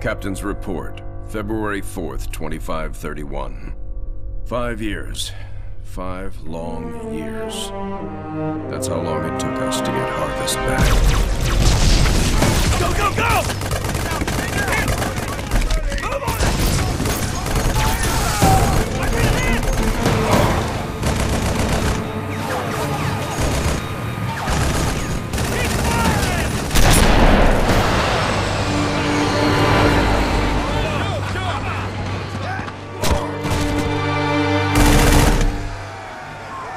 Captain's report, February 4th, 2531. 5 years. 5 long years. That's how long it took us to get Harvest back. Go, go, go!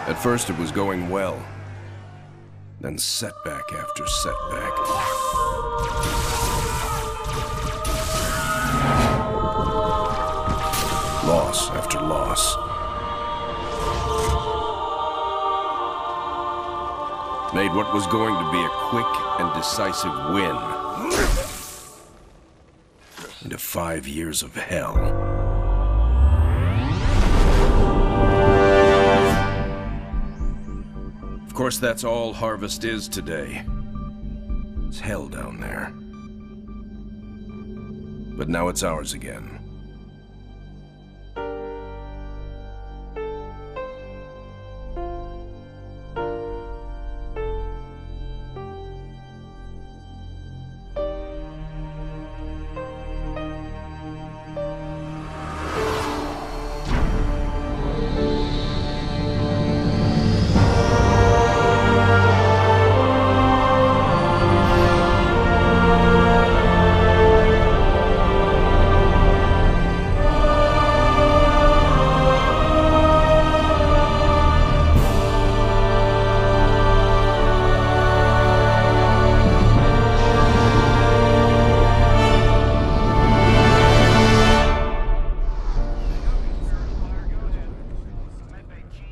At first it was going well, then setback after setback. Loss after loss. Made what was going to be a quick and decisive win into 5 years of hell. Of course, that's all Harvest is today. It's hell down there. But now it's ours again.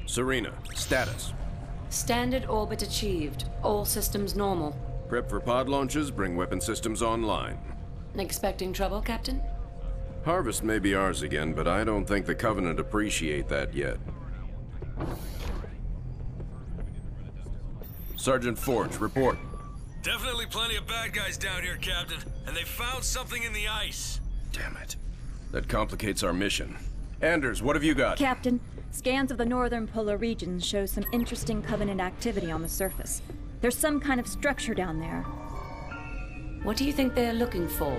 Serena, status. Standard orbit achieved. All systems normal. Prep for pod launches, bring weapon systems online. Expecting trouble, Captain? Harvest may be ours again, but I don't think the Covenant appreciate that yet. Sergeant Forge, report. Definitely plenty of bad guys down here, Captain. And they found something in the ice. Damn it. That complicates our mission. Anders, what have you got? Captain, scans of the northern polar regions show some interesting Covenant activity on the surface. There's some kind of structure down there. What do you think they're looking for?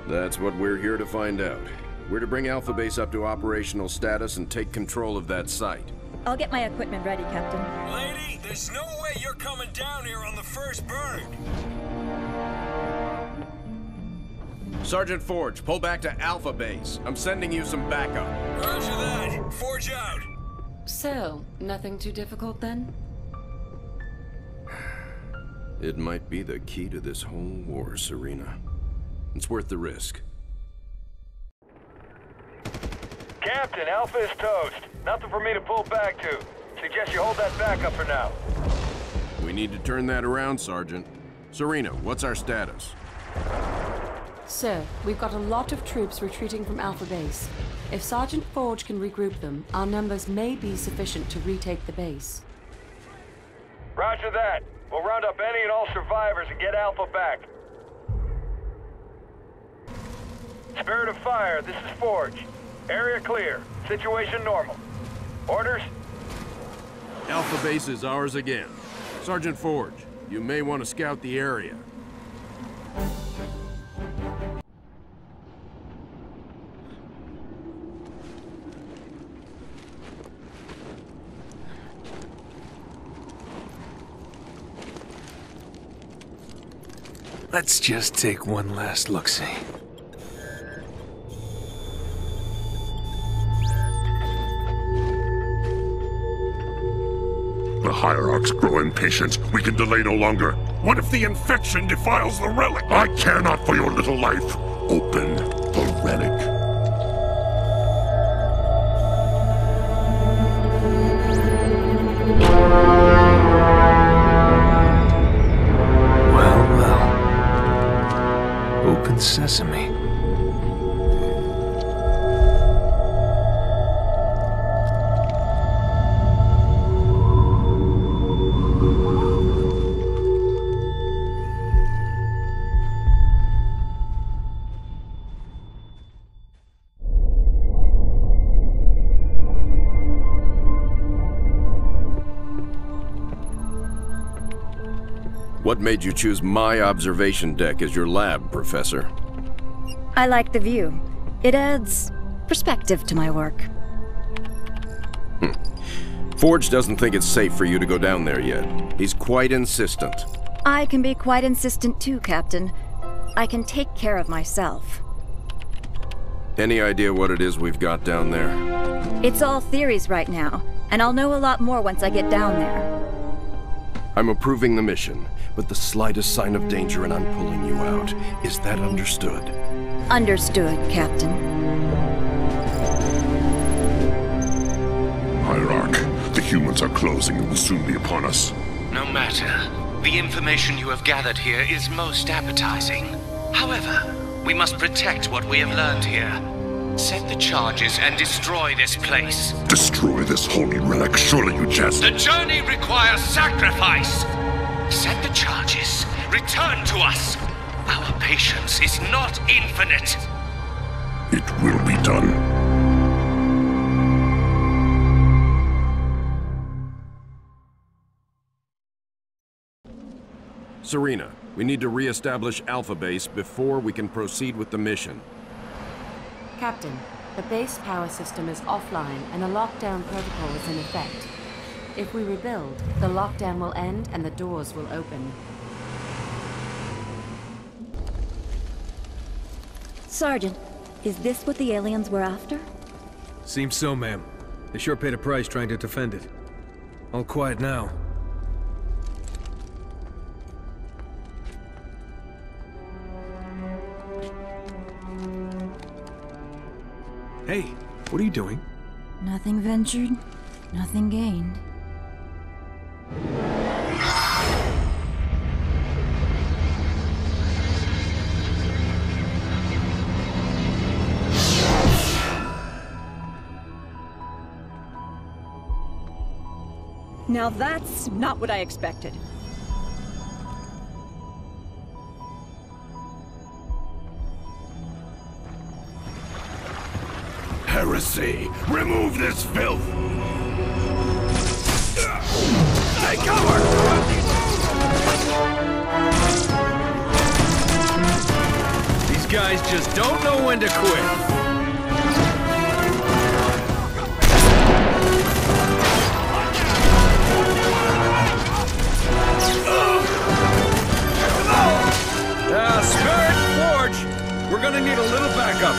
That's what we're here to find out. We're to bring Alpha Base up to operational status and take control of that site. I'll get my equipment ready, Captain. Lady, there's no way you're coming down here on the first bird. Sergeant Forge, pull back to Alpha Base. I'm sending you some backup. Roger that. Forge out. So, nothing too difficult then? It might be the key to this whole war, Serena. It's worth the risk. Captain, Alpha is toast. Nothing for me to pull back to. Suggest you hold that backup for now. We need to turn that around, Sergeant. Serena, what's our status? Sir, we've got a lot of troops retreating from Alpha Base. If Sergeant Forge can regroup them, our numbers may be sufficient to retake the base. Roger that. We'll round up any and all survivors and get Alpha back. Spirit of Fire, this is Forge. Area clear. Situation normal. Orders? Alpha Base is ours again. Sergeant Forge, you may want to scout the area. Let's just take one last look-see. The Hierarchs grow impatient. We can delay no longer. What if the infection defiles the relic? I care not for your little life. Open the relic. Open sesame. What made you choose my observation deck as your lab, Professor? I like the view. It adds perspective to my work. Forge doesn't think it's safe for you to go down there yet. He's quite insistent. I can be quite insistent too, Captain. I can take care of myself. Any idea what it is we've got down there? It's all theories right now, and I'll know a lot more once I get down there. I'm approving the mission, but the slightest sign of danger and I'm pulling you out. Is that understood? Understood, Captain. Hierarch, the humans are closing and will soon be upon us. No matter. The information you have gathered here is most appetizing. However, we must protect what we have learned here. Set the charges and destroy this place. Destroy this holy relic, surely you jest. The journey requires sacrifice. Set the charges. Return to us. Our patience is not infinite. It will be done. Serena, we need to re-establish Alpha Base before we can proceed with the mission. Captain, the base power system is offline and a lockdown protocol is in effect. If we rebuild, the lockdown will end and the doors will open. Sergeant, is this what the aliens were after? Seems so, ma'am. They sure paid a price trying to defend it. All quiet now. Hey, what are you doing? Nothing ventured, nothing gained. Now that's not what I expected. Heresy! Remove this filth! Take cover! These guys just don't know when to quit. Spirit Forge! We're gonna need a little backup.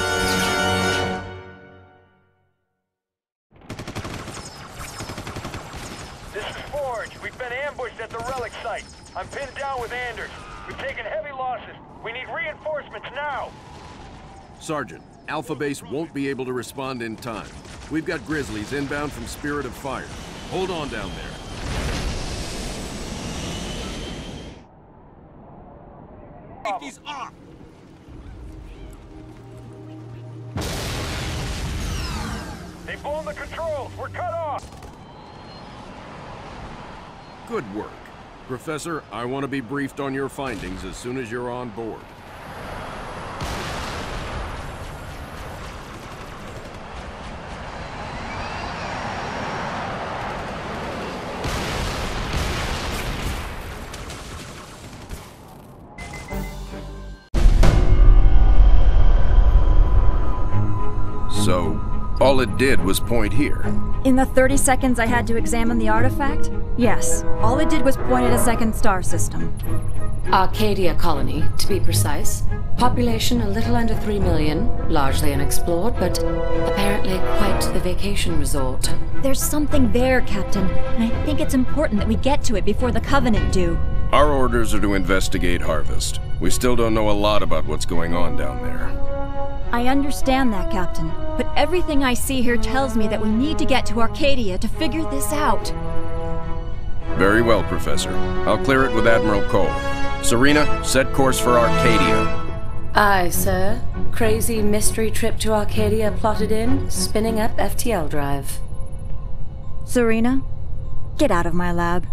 This is Forge. We've been ambushed at the relic site. I'm pinned down with Anders. We've taken heavy losses. We need reinforcements now. Sergeant, Alpha Base won't be able to respond in time. We've got Grizzlies inbound from Spirit of Fire. Hold on down there. Safety's off. They've blown the controls. We're cut off. Good work. Professor, I want to be briefed on your findings as soon as you're on board. So, all it did was point here. In the 30 seconds I had to examine the artifact? Yes. All it did was point at a second star system. Arcadia colony, to be precise. Population a little under 3 million, largely unexplored, but apparently quite the vacation resort. There's something there, Captain, and I think it's important that we get to it before the Covenant do. Our orders are to investigate Harvest. We still don't know a lot about what's going on down there. I understand that, Captain, but everything I see here tells me that we need to get to Arcadia to figure this out. Very well, Professor. I'll clear it with Admiral Cole. Serena, set course for Arcadia. Aye, sir. Crazy mystery trip to Arcadia plotted in, spinning up FTL drive. Serena, get out of my lab.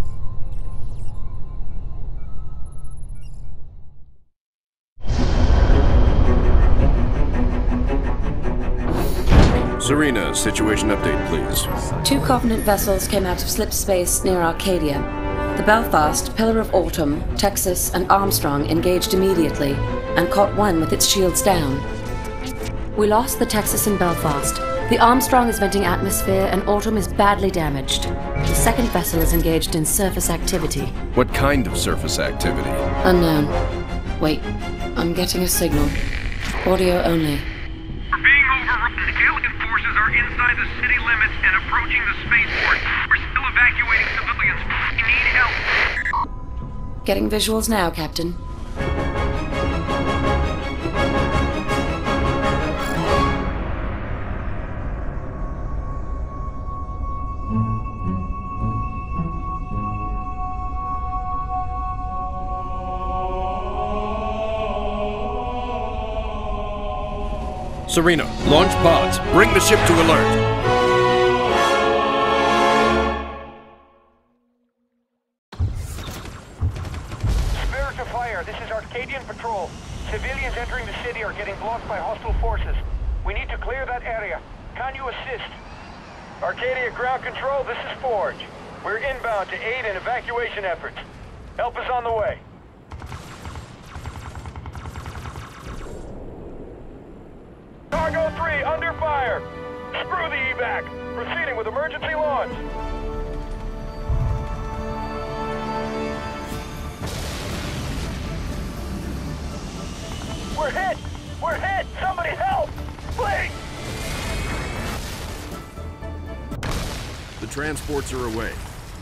Serena, situation update, please. 2 Covenant vessels came out of slip space near Arcadia. The Belfast, Pillar of Autumn, Texas, and Armstrong engaged immediately, and caught one with its shields down. We lost the Texas and Belfast. The Armstrong is venting atmosphere, and Autumn is badly damaged. The second vessel is engaged in surface activity. What kind of surface activity? Unknown. Wait, I'm getting a signal. Audio only. We're being overrun. Alien forces are inside the city limits and approaching the spaceport. We're still evacuating civilians. We need help. Getting visuals now, Captain. Serena, launch pods. Bring the ship to alert. Spirit of fire, this is Arcadian patrol. Civilians entering the city are getting blocked by hostile forces. We need to clear that area. Can you assist? Arcadia ground control, this is Forge. We're inbound to aid in evacuation efforts. Help is on the way. Cargo 3, under fire! Screw the evac! Proceeding with emergency launch! We're hit! We're hit! Somebody help! Please! The transports are away.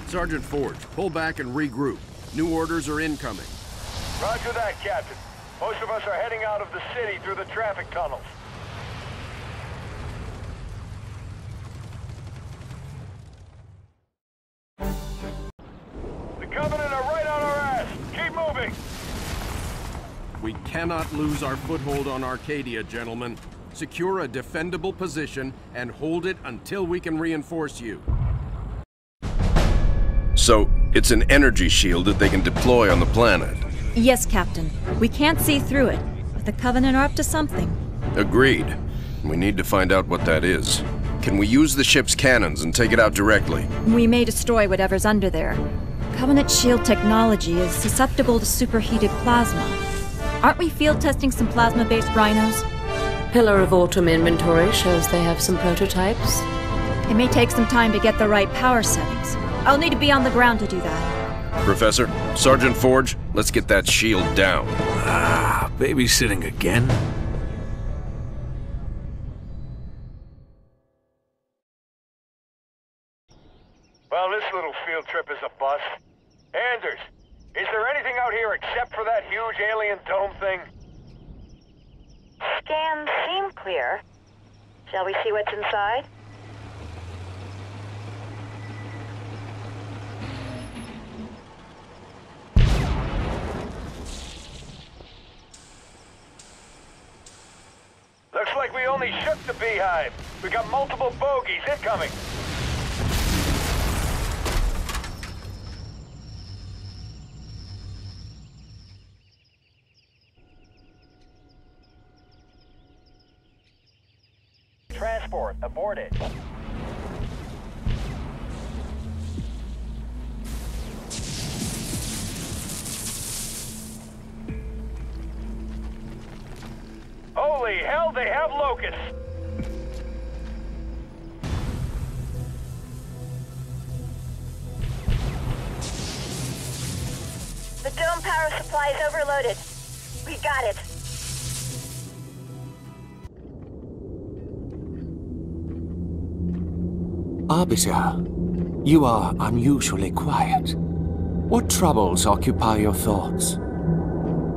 Sergeant Forge, pull back and regroup. New orders are incoming. Roger that, Captain. Most of us are heading out of the city through the traffic tunnels. The Covenant are right on our ass! Keep moving! We cannot lose our foothold on Arcadia, gentlemen. Secure a defendable position and hold it until we can reinforce you. So, it's an energy shield that they can deploy on the planet. Yes, Captain. We can't see through it, but the Covenant are up to something. Agreed. We need to find out what that is. Can we use the ship's cannons and take it out directly? We may destroy whatever's under there. Covenant shield technology is susceptible to superheated plasma. Aren't we field testing some plasma-based rhinos? Pillar of Autumn inventory shows they have some prototypes. It may take some time to get the right power settings. I'll need to be on the ground to do that. Professor, Sergeant Forge, let's get that shield down. Ah, babysitting again? Well, this little field trip is a bust. Anders, is there anything out here except for that huge alien dome thing? Scans seem clear. Shall we see what's inside? Looks like we only shook the beehive. We got multiple bogeys incoming. Transport aborted. Holy hell, they have locusts! The dome power supply is overloaded. We got it. Arbiter, you are unusually quiet. What troubles occupy your thoughts?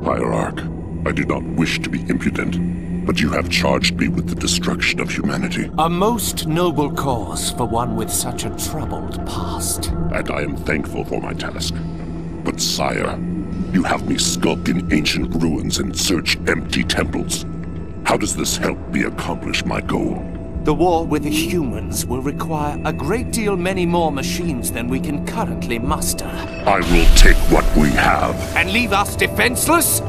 Hierarch, I do not wish to be impudent, but you have charged me with the destruction of humanity. A most noble cause for one with such a troubled past. And I am thankful for my task. But sire, you have me skulk in ancient ruins and search empty temples. How does this help me accomplish my goal? The war with the humans will require a great deal many more machines than we can currently muster. I will take what we have. And leave us defenseless?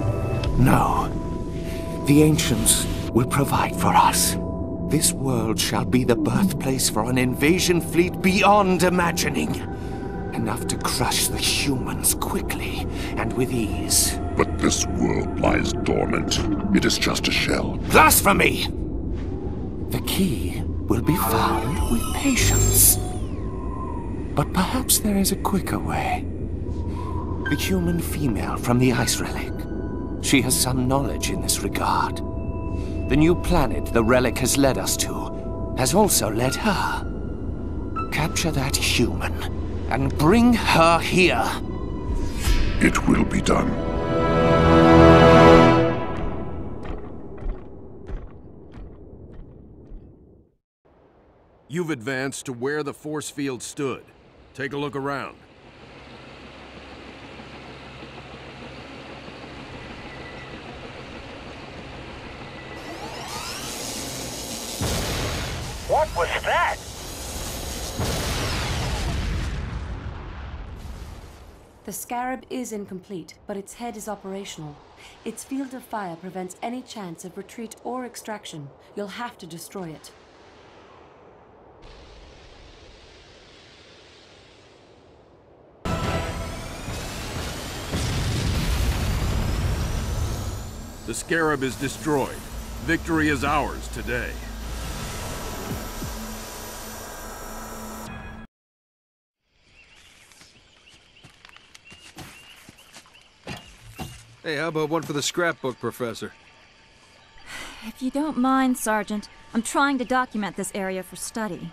No. The ancients will provide for us. This world shall be the birthplace for an invasion fleet beyond imagining. Enough to crush the humans quickly and with ease. But this world lies dormant. It is just a shell. Blasphemy! The key will be found with patience. But perhaps there is a quicker way. The human female from the ice relic. She has some knowledge in this regard. The new planet the relic has led us to has also led her. Capture that human and bring her here. It will be done. You've advanced to where the force field stood. Take a look around. What was that? The scarab is incomplete, but its head is operational. Its field of fire prevents any chance of retreat or extraction. You'll have to destroy it. The scarab is destroyed. Victory is ours today. Hey, how about one for the scrapbook, Professor? If you don't mind, Sergeant, I'm trying to document this area for study.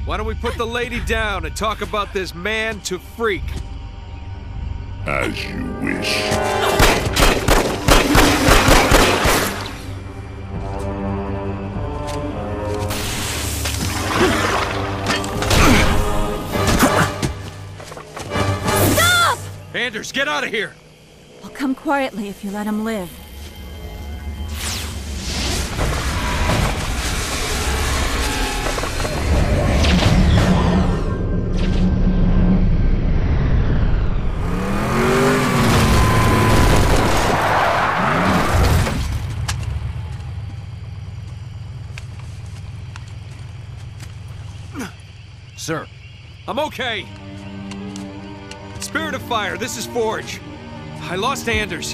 Why don't we put the lady down and talk about this man to freak? As you wish. Stop! Anders, get out of here! I'll come quietly if you let him live. Sir. I'm okay. Spirit of Fire, this is Forge. I lost Anders.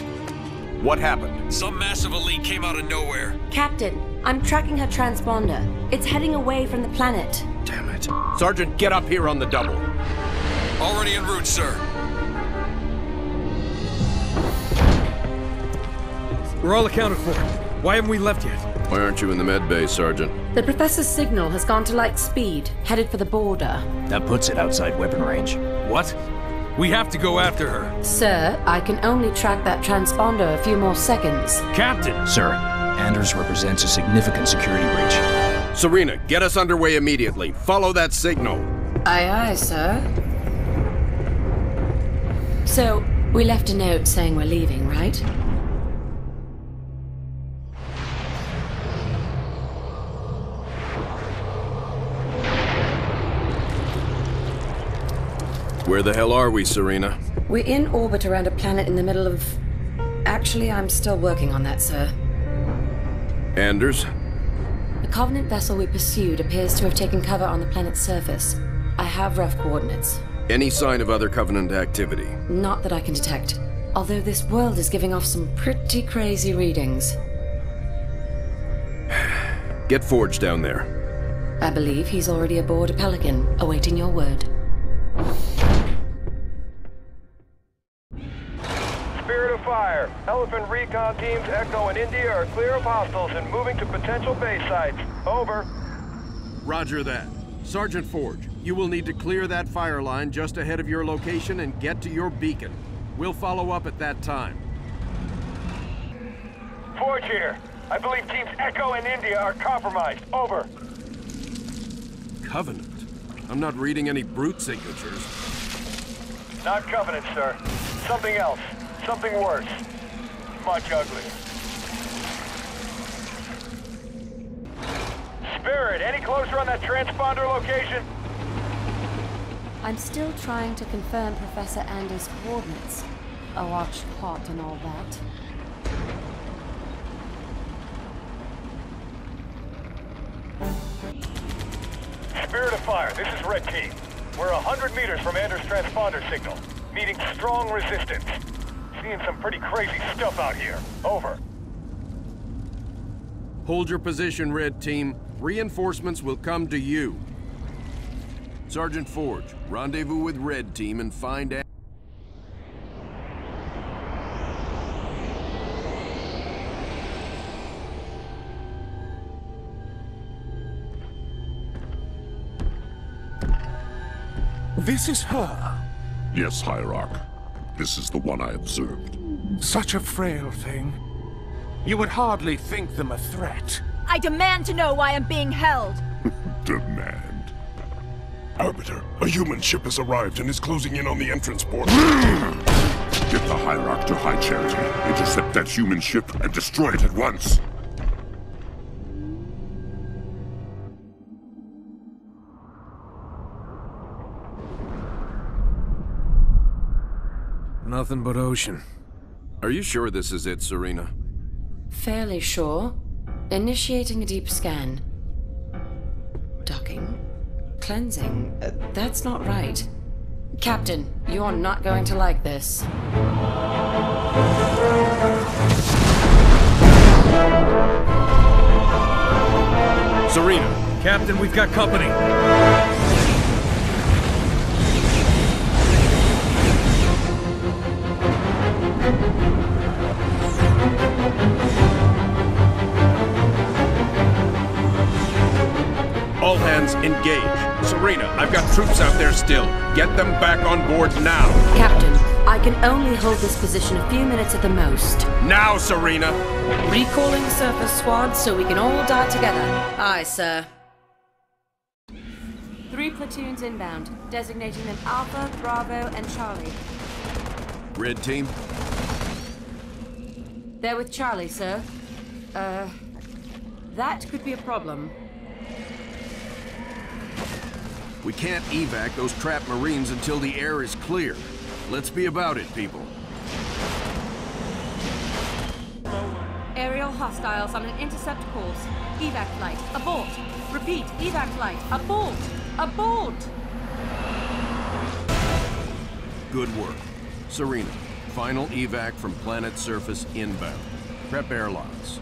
What happened? Some massive elite came out of nowhere. Captain, I'm tracking her transponder. It's heading away from the planet. Damn it. Sergeant, get up here on the double. Already en route, sir. We're all accounted for. Why haven't we left yet? Why aren't you in the med bay, Sergeant? The Professor's signal has gone to light speed, headed for the border. That puts it outside weapon range. What? We have to go after her. Sir, I can only track that transponder a few more seconds. Captain! Sir, Anders represents a significant security breach. Serena, get us underway immediately. Follow that signal. Aye, aye, sir. So, we left a note saying we're leaving, right? Where the hell are we, Serena? We're in orbit around a planet in the middle of... Actually, I'm still working on that, sir. Anders? The Covenant vessel we pursued appears to have taken cover on the planet's surface. I have rough coordinates. Any sign of other Covenant activity? Not that I can detect. Although this world is giving off some pretty crazy readings. Get Forge down there. I believe he's already aboard a Pelican, awaiting your word. Spirit of Fire. Elephant recon teams Echo and India are clear of hostiles and moving to potential base sites. Over. Roger that. Sergeant Forge, you will need to clear that fire line just ahead of your location and get to your beacon. We'll follow up at that time. Forge here. I believe teams Echo and India are compromised. Over. Covenant? I'm not reading any brute signatures. Not Covenant, sir. Something else. Something worse. Much uglier. Spirit, any closer on that transponder location? I'm still trying to confirm Professor Anders' coordinates. A watch hot and all that. Spirit of Fire, this is Red Team. We're 100 meters from Anders' transponder signal. Meeting strong resistance. Seeing some pretty crazy stuff out here. Over. Hold your position, Red Team. Reinforcements will come to you. Sergeant Forge, rendezvous with Red Team and find out. This is her. Yes, Hierarch. This is the one I observed. Such a frail thing. You would hardly think them a threat. I demand to know why I'm being held. Demand. Arbiter, a human ship has arrived and is closing in on the entrance port. Get the Hierarch to High Charity, intercept that human ship, and destroy it at once. Nothing but ocean. Are you sure this is it, Serena? Fairly sure. Initiating a deep scan. Docking. Cleansing. That's not right. Captain, you're not going to like this. Serena! Captain, we've got company. All hands, engage. Serena, I've got troops out there still. Get them back on board now. Captain, I can only hold this position a few minutes at the most. Now, Serena! Recalling surface squads so we can all die together. Aye, sir. 3 platoons inbound, designating them Alpha, Bravo, and Charlie. Red Team? They're with Charlie, sir. That could be a problem. We can't evac those trapped Marines until the air is clear. Let's be about it, people. Aerial hostiles on an intercept course. Evac flight, abort. Repeat, evac flight, abort. Abort! Good work. Serena, final evac from planet surface inbound. Prep airlocks.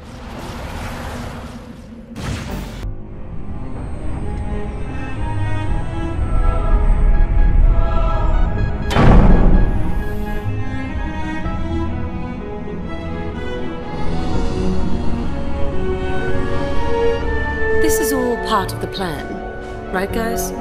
This is all part of the plan, right, guys?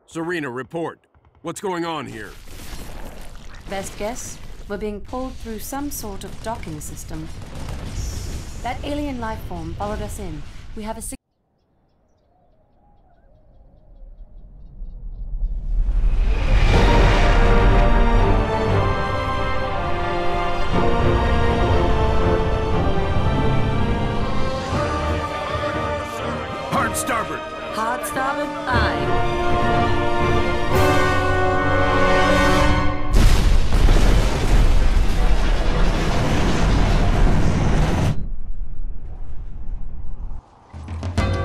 Serena, report. What's going on here? Best guess? We're being pulled through some sort of docking system. That alien life form followed us in. We have a Hard starboard! hard starboard? Aye.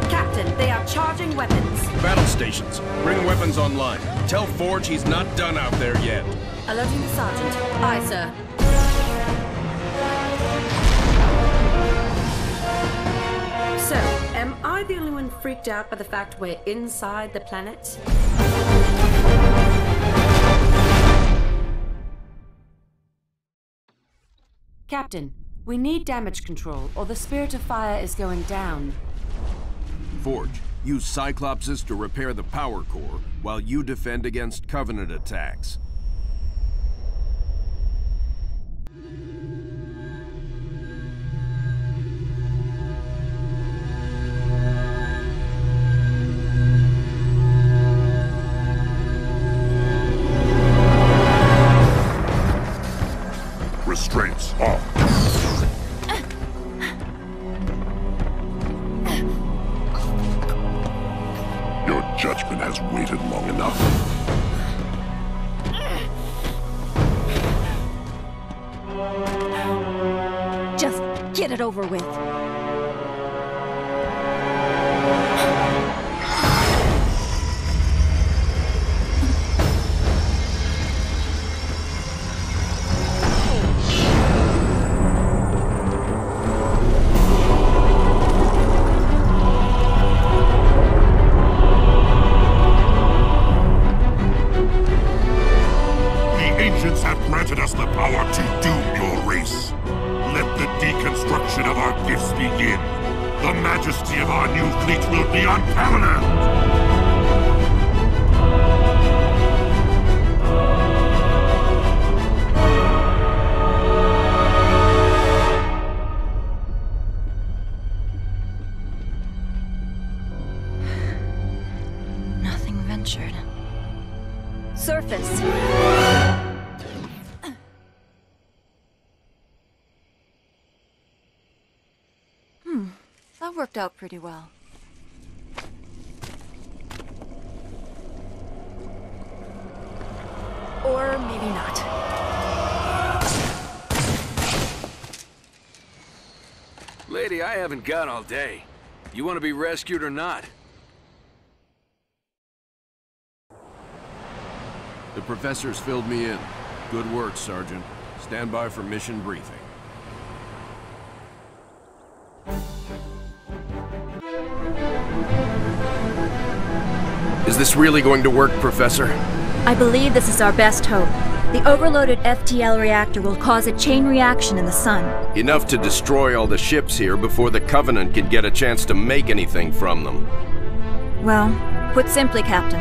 Captain, they are charging weapons. Battle stations, bring weapons online. Tell Forge he's not done out there yet. Alerting the sergeant. Aye, sir. So, am I the only one freaked out by the fact we're inside the planet? Captain, we need damage control, or the Spirit of Fire is going down. Forge, use Cyclopses to repair the power core while you defend against Covenant attacks. Restraints off. weapon has waited long enough. Just get it over with. Surface. That worked out pretty well. Or maybe not. Lady, I haven't got all day. You want to be rescued or not? The professor's filled me in. Good work, Sergeant. Stand by for mission briefing. Is this really going to work, Professor? I believe this is our best hope. The overloaded FTL reactor will cause a chain reaction in the sun. Enough to destroy all the ships here before the Covenant can get a chance to make anything from them. Well, put simply, Captain,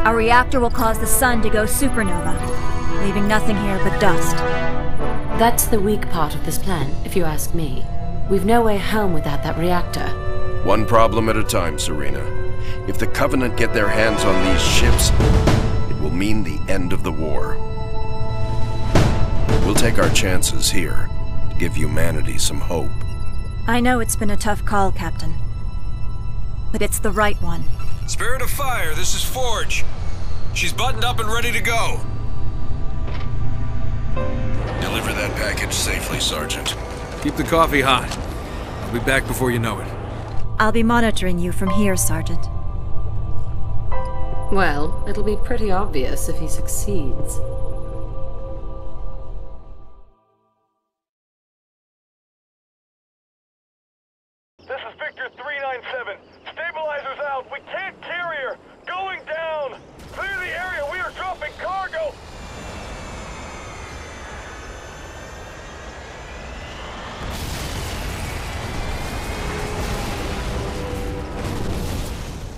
our reactor will cause the sun to go supernova, leaving nothing here but dust. That's the weak part of this plan, if you ask me. We've no way home without that reactor. One problem at a time, Serena. If the Covenant get their hands on these ships, it will mean the end of the war. We'll take our chances here to give humanity some hope. I know it's been a tough call, Captain. But it's the right one. Spirit of Fire, this is Forge. She's buttoned up and ready to go. Deliver that package safely, Sergeant. Keep the coffee hot. I'll be back before you know it. I'll be monitoring you from here, Sergeant. Well, it'll be pretty obvious if he succeeds. This is Victor 397. Stabilizers out. We can't carry her. Going down. Clear the area. We are dropping cargo.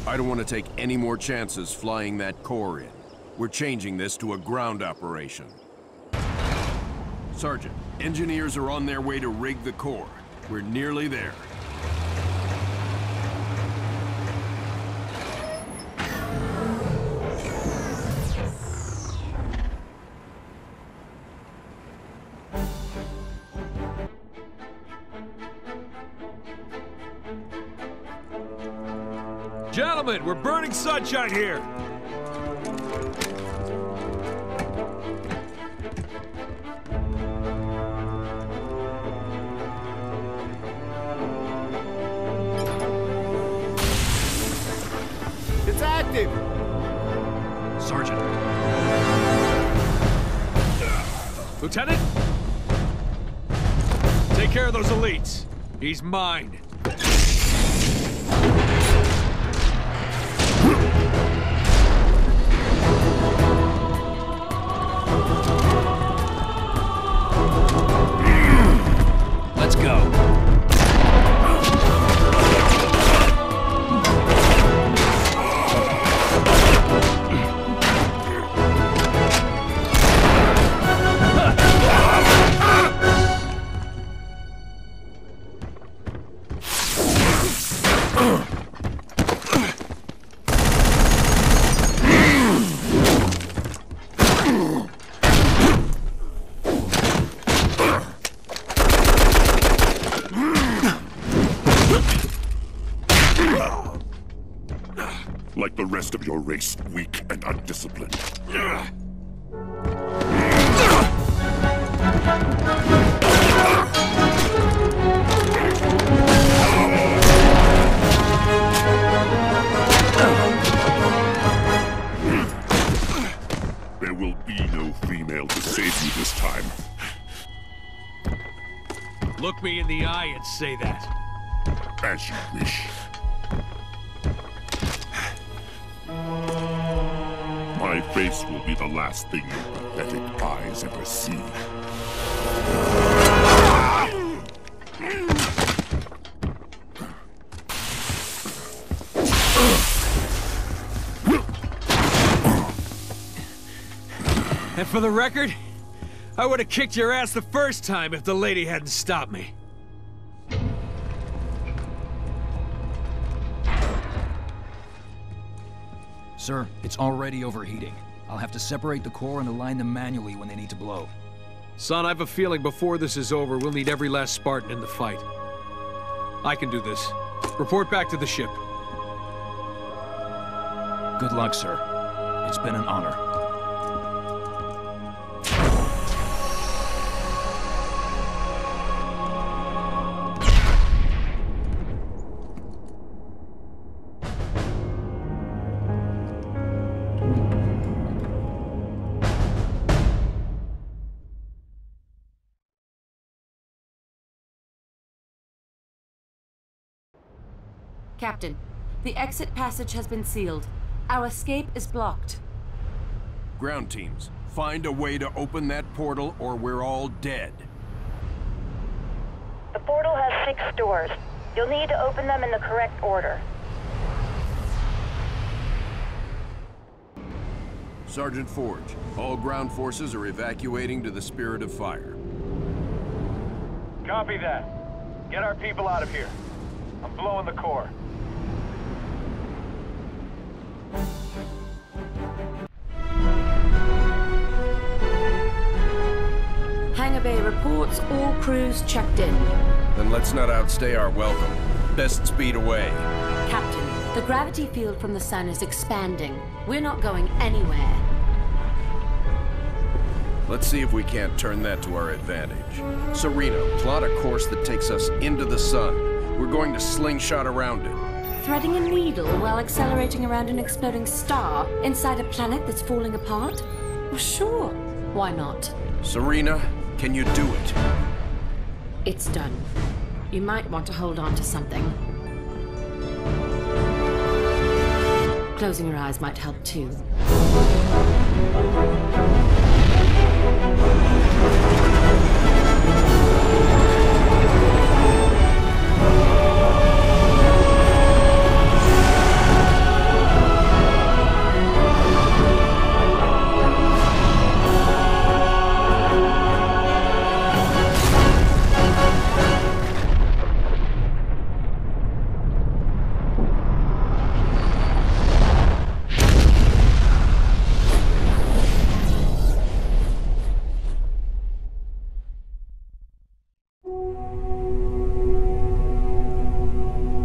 I don't want to take any more chances flying that core in. We're changing this to a ground operation. Sergeant, engineers are on their way to rig the core. We're nearly there. Gentlemen, we're burning sunshine here! It's active! Sergeant. Lieutenant? Take care of those elites. He's mine. Let's go. rest of your race weak and undisciplined. There will be no female to save you this time. Look me in the eye and say that. As you wish. My face will be the last thing your pathetic eyes ever see. And for the record, I would have kicked your ass the first time if the lady hadn't stopped me. Sir, it's already overheating. I'll have to separate the core and align them manually when they need to blow. Son, I have a feeling before this is over, we'll need every last Spartan in the fight. I can do this. Report back to the ship. Good luck, sir. It's been an honor. Captain, the exit passage has been sealed. Our escape is blocked. Ground teams, find a way to open that portal or we're all dead. The portal has 6 doors. You'll need to open them in the correct order. Sergeant Forge, all ground forces are evacuating to the Spirit of Fire. Copy that. Get our people out of here. I'm blowing the core. Hangar Bay reports all crews checked in. Then let's not outstay our welcome. Best speed away. Captain, the gravity field from the sun is expanding. We're not going anywhere. Let's see if we can't turn that to our advantage. Serena, plot a course that takes us into the sun. We're going to slingshot around it. Threading a needle while accelerating around an exploding star inside a planet that's falling apart? Well, sure. Why not? Serena, can you do it? It's done. You might want to hold on to something. Closing your eyes might help too.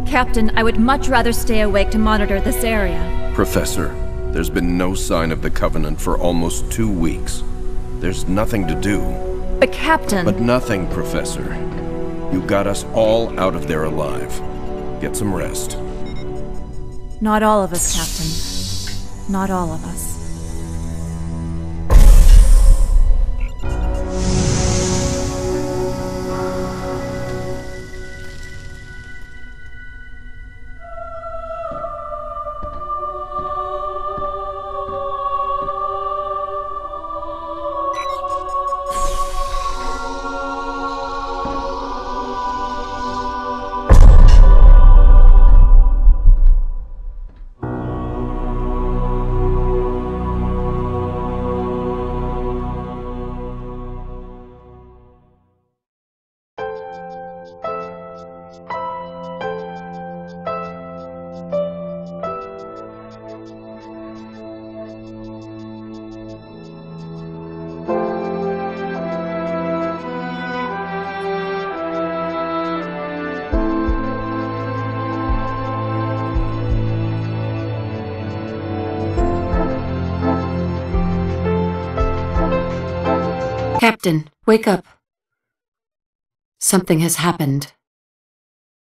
Captain, I would much rather stay awake to monitor this area. Professor, there's been no sign of the Covenant for almost 2 weeks. There's nothing to do. But Captain... But nothing, Professor. You got us all out of there alive. Get some rest. Not all of us, Captain. Not all of us. Captain, wake up. Something has happened.